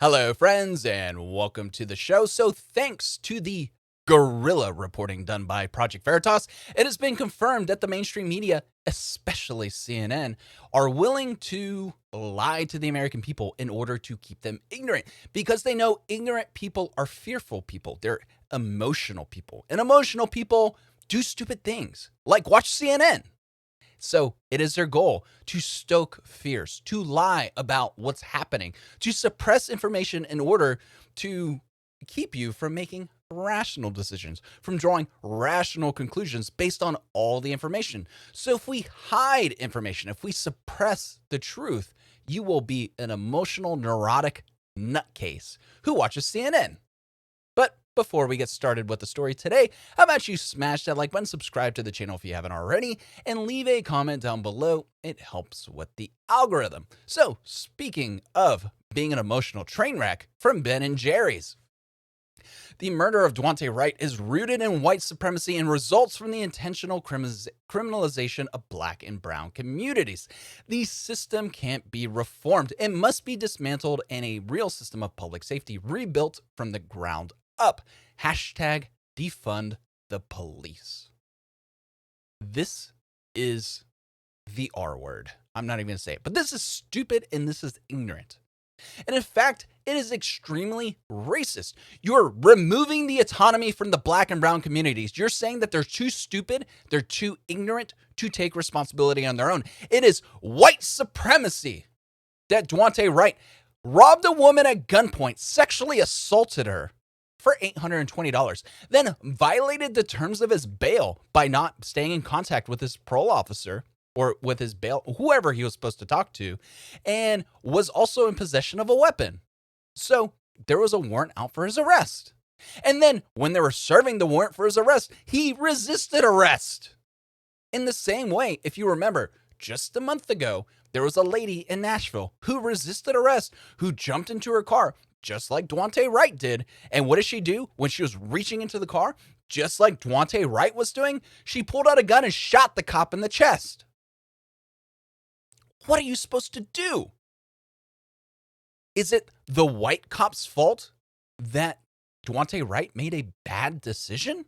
Hello, friends, and welcome to the show. So, thanks to the guerrilla reporting done by Project Veritas, it has been confirmed that the mainstream media, especially CNN, are willing to lie to the American people in order to keep them ignorant because they know ignorant people are fearful people. They're emotional people, and emotional people do stupid things like watch CNN. So it is their goal to stoke fears, to lie about what's happening, to suppress information in order to keep you from making rational decisions, from drawing rational conclusions based on all the information. So if we hide information, if we suppress the truth, you will be an emotional, neurotic nutcase who watches CNN. But before we get started with the story today, how about you smash that like button, subscribe to the channel if you haven't already, and leave a comment down below. It helps with the algorithm. So, speaking of being an emotional train wreck from Ben and Jerry's. The murder of Daunte Wright is rooted in white supremacy and results from the intentional criminalization of black and brown communities. The system can't be reformed. It must be dismantled and a real system of public safety rebuilt from the ground up. Hashtag defund the police. This is the R word. I'm not even going to say it, but this is stupid and this is ignorant. And in fact, it is extremely racist. You're removing the autonomy from the black and brown communities. You're saying that they're too stupid, they're too ignorant to take responsibility on their own. It is white supremacy that Daunte Wright robbed a woman at gunpoint, sexually assaulted her for $820, then violated the terms of his bail by not staying in contact with his parole officer or with his bail, whoever he was supposed to talk to, and was also in possession of a weapon. So there was a warrant out for his arrest. And then when they were serving the warrant for his arrest, he resisted arrest. In the same way, if you remember, just a month ago, there was a lady in Nashville who resisted arrest, who jumped into her car, just like Daunte Wright did. And what did she do when she was reaching into the car? Just like Daunte Wright was doing, she pulled out a gun and shot the cop in the chest. What are you supposed to do? Is it the white cop's fault that Daunte Wright made a bad decision?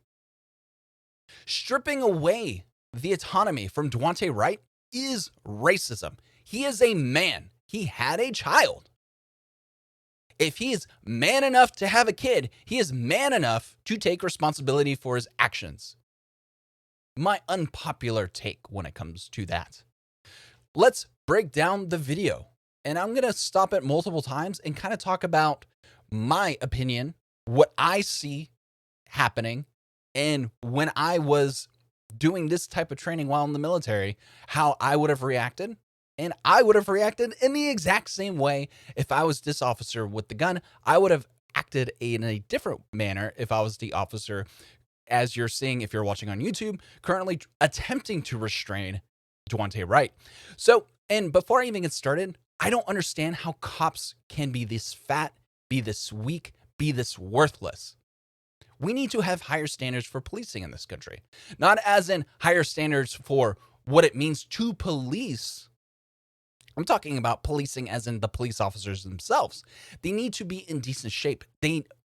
Stripping away the autonomy from Daunte Wright is racism. He is a man. He had a child. If he is man enough to have a kid, he is man enough to take responsibility for his actions. My unpopular take when it comes to that. Let's break down the video. And I'm going to stop it multiple times and kind of talk about my opinion, what I see happening, and when I was doing this type of training while in the military, how I would have reacted. And I would have reacted in the exact same way if I was this officer with the gun. I would have acted in a different manner if I was the officer, as you're seeing if you're watching on YouTube, currently attempting to restrain Daunte Wright. So, and before I even get started, I don't understand how cops can be this fat, be this weak, be this worthless. We need to have higher standards for policing in this country. Not as in higher standards for what it means to police. I'm talking about policing as in the police officers themselves. They need to be in decent shape.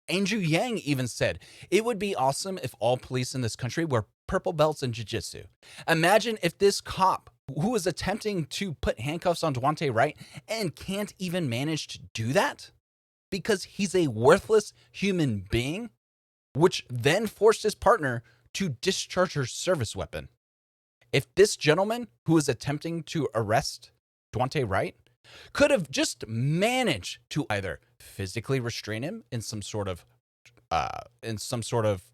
Andrew Yang even said, it would be awesome if all police in this country were purple belts in jiu-jitsu. Imagine if this cop who is attempting to put handcuffs on Daunte Wright and can't even manage to do that because he's a worthless human being, which then forced his partner to discharge her service weapon. If this gentleman who is attempting to arrest Daunte Wright could have just managed to either physically restrain him in some sort of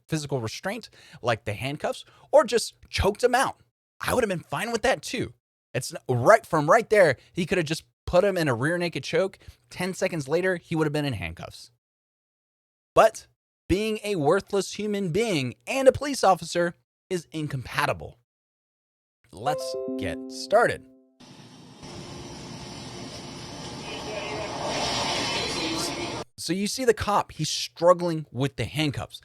physical restraint like the handcuffs, or just choked him out, I would have been fine with that too. It's right there. He could have just put him in a rear naked choke. 10 seconds later, he would have been in handcuffs. But being a worthless human being and a police officer is incompatible. Let's get started. So you see the cop, he's struggling with the handcuffs.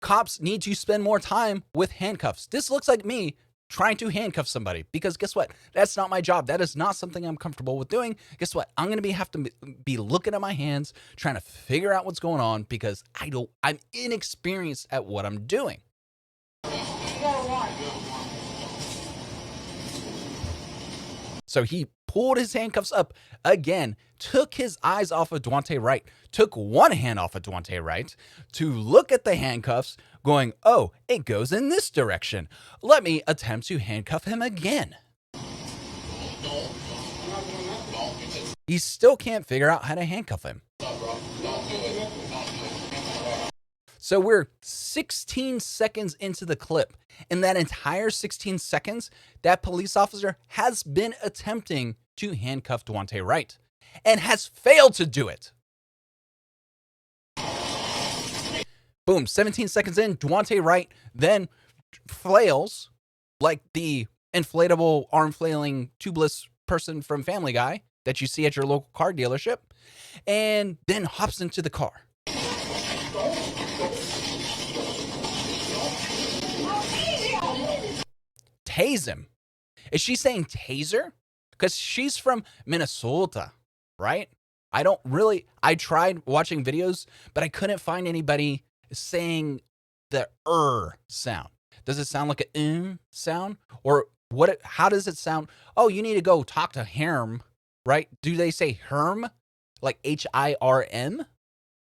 Cops need to spend more time with handcuffs. This looks like me trying to handcuff somebody, because guess what? That's not my job. That is not something I'm comfortable with doing. Guess what? I'm going to have to be looking at my hands, trying to figure out what's going on, because I'm inexperienced at what I'm doing. So he pulled his handcuffs up again, took his eyes off of Daunte Wright, took one hand off of Daunte Wright to look at the handcuffs, going, oh, it goes in this direction. Let me attempt to handcuff him again. He still can't figure out how to handcuff him. So we're 16 seconds into the clip. In that entire 16 seconds, that police officer has been attempting to handcuff Daunte Wright and has failed to do it. Boom, 17 seconds in, Daunte Wright then flails like the inflatable arm flailing tubeless person from Family Guy that you see at your local car dealership, and then hops into the car. Tase him. Is she saying taser? Because she's from Minnesota, right? I tried watching videos, but I couldn't find anybody saying the sound. Does it sound like a sound? Or how does it sound? Oh, you need to go talk to Herm, right? Do they say Herm? Like Hirm?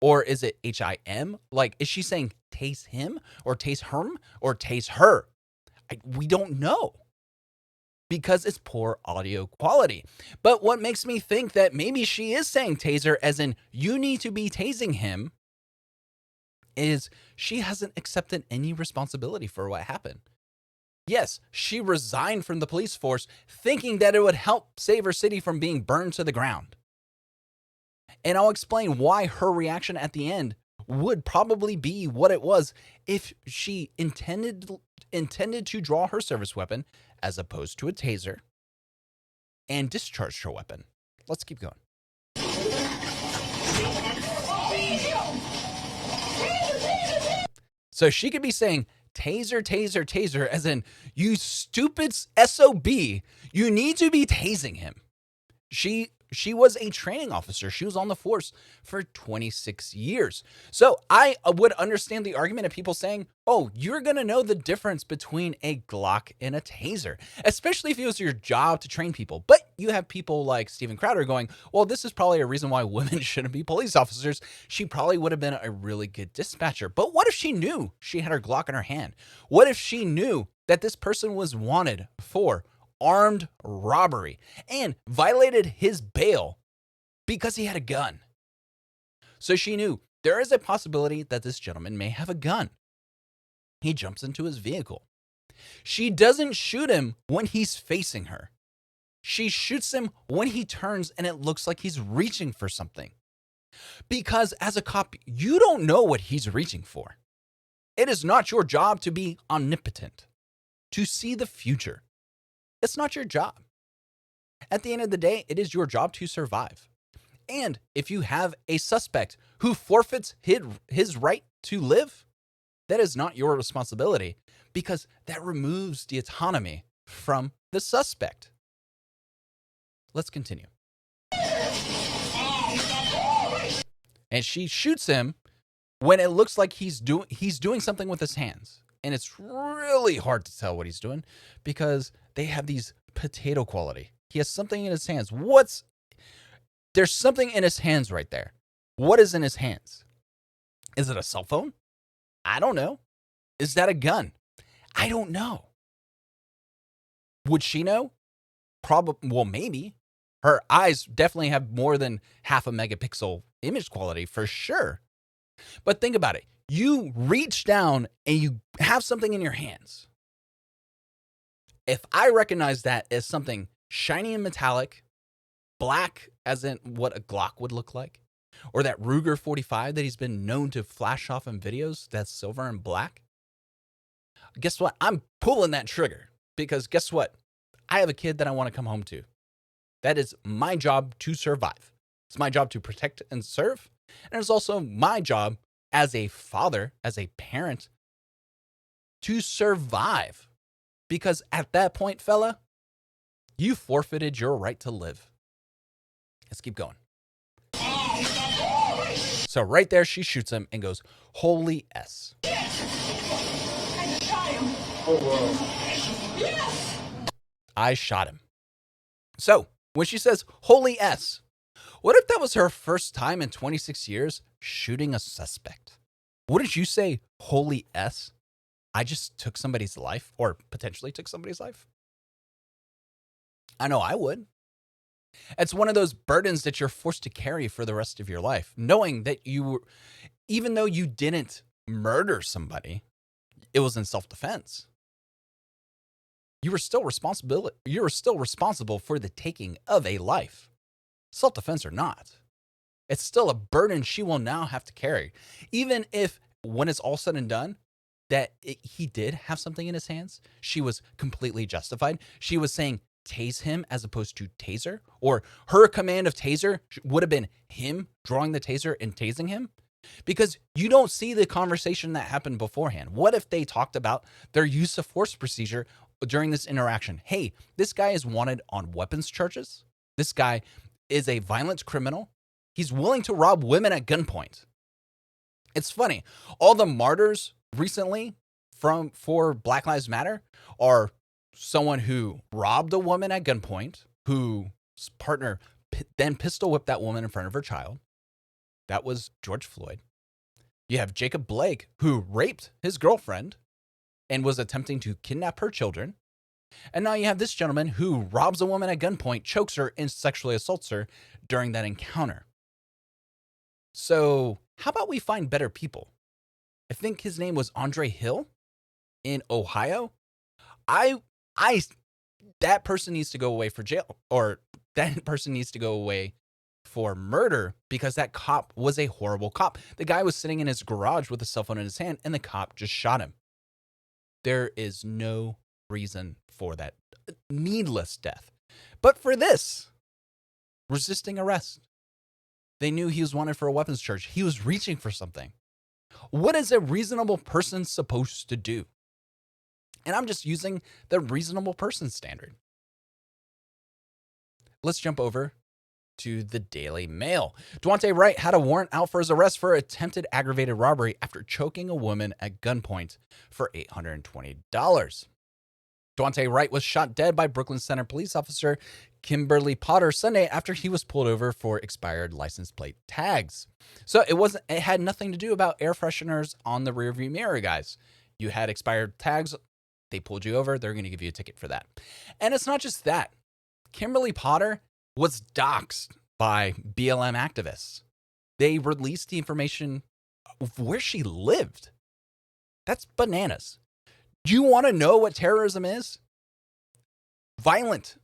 Or is it Him? Like, is she saying tase him or tase Herm or tase her? We don't know, because it's poor audio quality. But what makes me think that maybe she is saying taser, as in you need to be tasing him, is she hasn't accepted any responsibility for what happened. Yes, she resigned from the police force thinking that it would help save her city from being burned to the ground. And I'll explain why her reaction at the end would probably be what it was if she intended to draw her service weapon as opposed to a taser and discharged her weapon. Let's keep going. So she could be saying taser, taser, taser, as in, you stupid SOB, you need to be tasing him. She was a training officer. She was on the force for 26 years. So I would understand the argument of people saying, oh, you're going to know the difference between a Glock and a taser, especially if it was your job to train people. But you have people like Steven Crowder going, well, this is probably a reason why women shouldn't be police officers. She probably would have been a really good dispatcher. But what if she knew she had her Glock in her hand? What if she knew that this person was wanted for armed robbery and violated his bail because he had a gun? So she knew there is a possibility that this gentleman may have a gun. He jumps into his vehicle. She doesn't shoot him when he's facing her. She shoots him when he turns and it looks like he's reaching for something. Because as a cop, you don't know what he's reaching for. It is not your job to be omnipotent, to see the future. It's not your job. At the end of the day, it is your job to survive. And if you have a suspect who forfeits his right to live, that is not your responsibility, because that removes the autonomy from the suspect. Let's continue. And she shoots him when it looks like he's doing something with his hands. And it's really hard to tell what he's doing because they have these potato quality. He has something in his hands. There's something in his hands right there. What is in his hands? Is it a cell phone? I don't know. Is that a gun? I don't know. Would she know? Probably. Well, maybe. Her eyes definitely have more than half a megapixel image quality for sure. But think about it. You reach down and you have something in your hands. If I recognize that as something shiny and metallic, black as in what a Glock would look like, or that Ruger 45 that he's been known to flash off in videos that's silver and black, guess what? I'm pulling that trigger because guess what? I have a kid that I want to come home to. That is my job to survive. It's my job to protect and serve. And it's also my job as a father, as a parent, to survive. Because at that point, fella, you forfeited your right to live. Let's keep going. So right there, she shoots him and goes, "Holy S." I shot him. So when she says, "Holy S," what if that was her first time in 26 years shooting a suspect? Wouldn't you say, "Holy S, I just took somebody's life," or potentially took somebody's life? I know I would. It's one of those burdens that you're forced to carry for the rest of your life, knowing that even though you didn't murder somebody, it was in self-defense. You were still responsible for the taking of a life, self-defense or not. It's still a burden she will now have to carry, even if when it's all said and done, he did have something in his hands. She was completely justified. She was saying tase him as opposed to taser, or her command of taser would have been him drawing the taser and tasing him, because you don't see the conversation that happened beforehand. What if they talked about their use of force procedure during this interaction? Hey, this guy is wanted on weapons charges. This guy is a violent criminal. He's willing to rob women at gunpoint. It's funny. All the martyrs recently for Black Lives Matter are someone who robbed a woman at gunpoint, whose partner then pistol whipped that woman in front of her child. That was George Floyd. You have Jacob Blake, who raped his girlfriend and was attempting to kidnap her children. And now you have this gentleman who robs a woman at gunpoint, chokes her, and sexually assaults her during that encounter. So how about we find better people? I think his name was Andre Hill in Ohio. That person needs to go away for jail, or that person needs to go away for murder, because that cop was a horrible cop. The guy was sitting in his garage with a cell phone in his hand, and the cop just shot him. There is no reason for that needless death. But for this, resisting arrest. They knew he was wanted for a weapons charge. He was reaching for something. What is a reasonable person supposed to do? And I'm just using the reasonable person standard. Let's jump over to the Daily Mail. Daunte Wright had a warrant out for his arrest for attempted aggravated robbery after choking a woman at gunpoint for $820. Daunte Wright was shot dead by Brooklyn Center police officer Kimberly Potter Sunday after he was pulled over for expired license plate tags. So it had nothing to do about air fresheners on the rearview mirror, guys. You had expired tags. They pulled you over. They're going to give you a ticket for that. And it's not just that. Kimberly Potter was doxxed by BLM activists. They released the information of where she lived. That's bananas. Do you want to know what terrorism is? Violence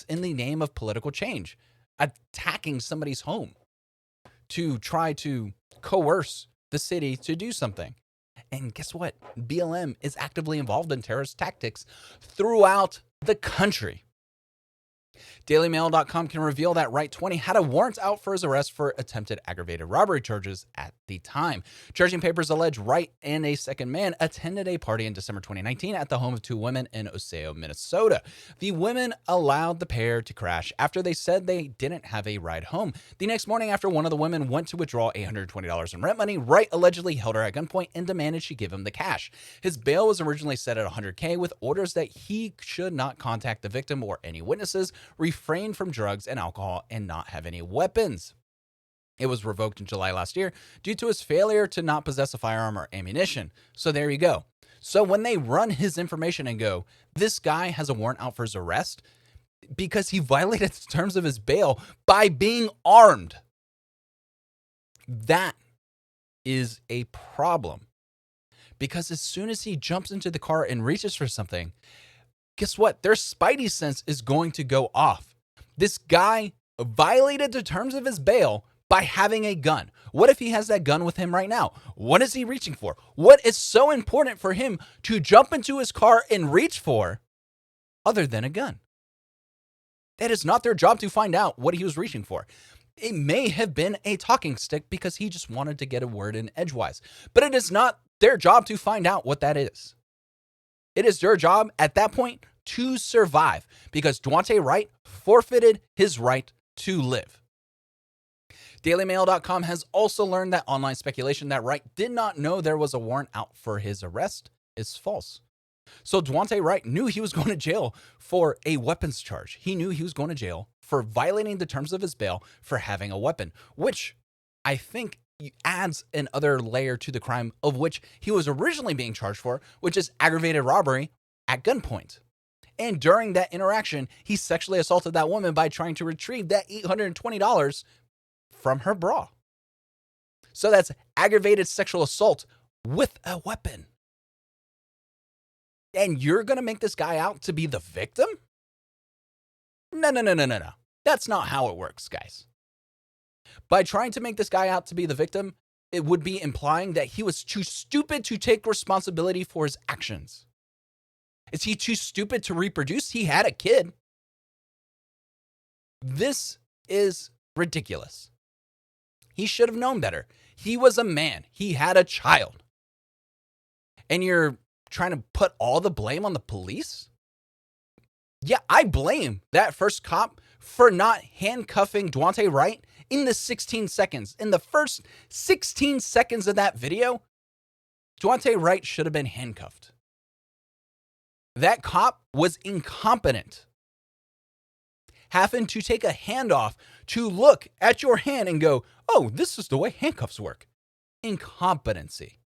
in the name of political change. Attacking somebody's home to try to coerce the city to do something. And guess what? BLM is actively involved in terrorist tactics throughout the country. DailyMail.com can reveal that Wright 20 had a warrant out for his arrest for attempted aggravated robbery charges at the time. Charging papers allege Wright and a second man attended a party in December 2019 at the home of two women in Osseo, Minnesota. The women allowed the pair to crash after they said they didn't have a ride home. The next morning, after one of the women went to withdraw $820 in rent money, Wright allegedly held her at gunpoint and demanded she give him the cash. His bail was originally set at $100K with orders that he should not contact the victim or any witnesses, refrain from drugs and alcohol, and not have any weapons. It was revoked in July last year due to his failure to not possess a firearm or ammunition. So there you go. So when they run his information and go, this guy has a warrant out for his arrest because he violated the terms of his bail by being armed, that is a problem. Because as soon as he jumps into the car and reaches for something, guess what? Their spidey sense is going to go off. This guy violated the terms of his bail by having a gun. What if he has that gun with him right now? What is he reaching for? What is so important for him to jump into his car and reach for other than a gun? That is not their job to find out what he was reaching for. It may have been a talking stick because he just wanted to get a word in edgewise, but it is not their job to find out what that is. It is your job at that point to survive because Daunte Wright forfeited his right to live. DailyMail.com has also learned that online speculation that Wright did not know there was a warrant out for his arrest is false. So Daunte Wright knew he was going to jail for a weapons charge. He knew he was going to jail for violating the terms of his bail for having a weapon, which I think adds another layer to the crime of which he was originally being charged for, which is aggravated robbery at gunpoint. And during that interaction, he sexually assaulted that woman by trying to retrieve that $820 from her bra. So that's aggravated sexual assault with a weapon. And you're going to make this guy out to be the victim? No. That's not how it works, guys. By trying to make this guy out to be the victim, it would be implying that he was too stupid to take responsibility for his actions. Is he too stupid to reproduce? He had a kid. This is ridiculous. He should have known better. He was a man. He had a child. And you're trying to put all the blame on the police? Yeah, I blame that first cop for not handcuffing Daunte Wright in the 16 seconds. In the first 16 seconds of that video, Daunte Wright should have been handcuffed. That cop was incompetent. Having to take a handoff to look at your hand and go, oh, this is the way handcuffs work. Incompetency.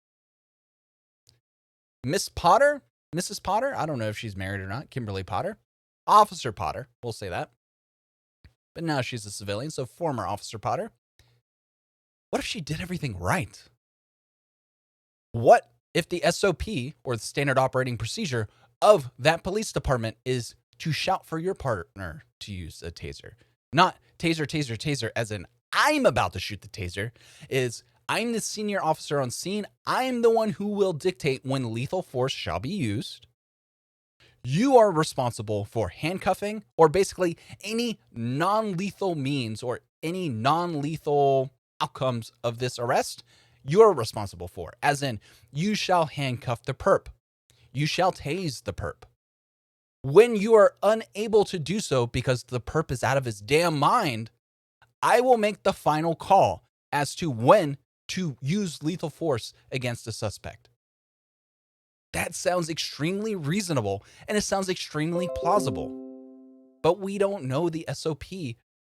Mrs. Potter, I don't know if she's married or not, Kimberly Potter. Officer Potter, we'll say that. But now she's a civilian, so former Officer Potter. What if she did everything right? What if the SOP, or the standard operating procedure of that police department, is to shout for your partner to use a taser? Not taser, as in I'm about to shoot the taser, is I'm the senior officer on scene. I'm the one who will dictate when lethal force shall be used. You are responsible for handcuffing, or basically any non-lethal means or any non-lethal outcomes of this arrest. You're responsible for, as in you shall handcuff the perp. You shall tase the perp. When you are unable to do so because the perp is out of his damn mind, I will make the final call as to when to use lethal force against a suspect. That sounds extremely reasonable and it sounds extremely plausible. But we don't know the SOP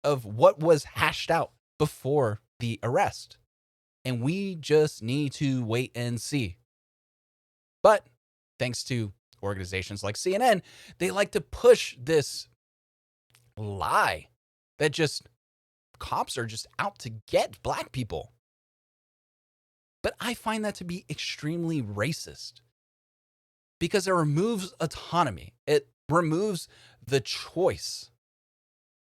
of what was hashed out before the arrest. And we just need to wait and see. But thanks to organizations like CNN, they like to push this lie that just cops are just out to get black people. But I find that to be extremely racist because it removes autonomy. It removes the choice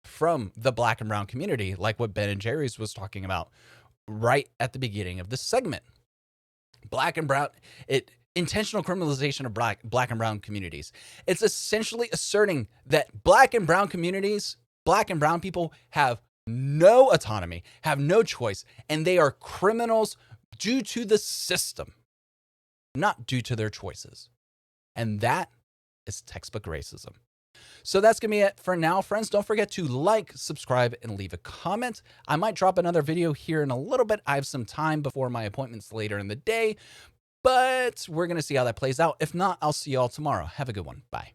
from the black and brown community, like what Ben and Jerry's was talking about right at the beginning of this segment. Black and brown, intentional criminalization of black and brown communities. It's essentially asserting that black and brown communities, black and brown people have no autonomy, have no choice, and they are criminals due to the system, not due to their choices. And that is textbook racism. So that's going to be it for now, friends. Don't forget to like, subscribe, and leave a comment. I might drop another video here in a little bit. I have some time before my appointments later in the day, but we're going to see how that plays out. If not, I'll see you all tomorrow. Have a good one. Bye.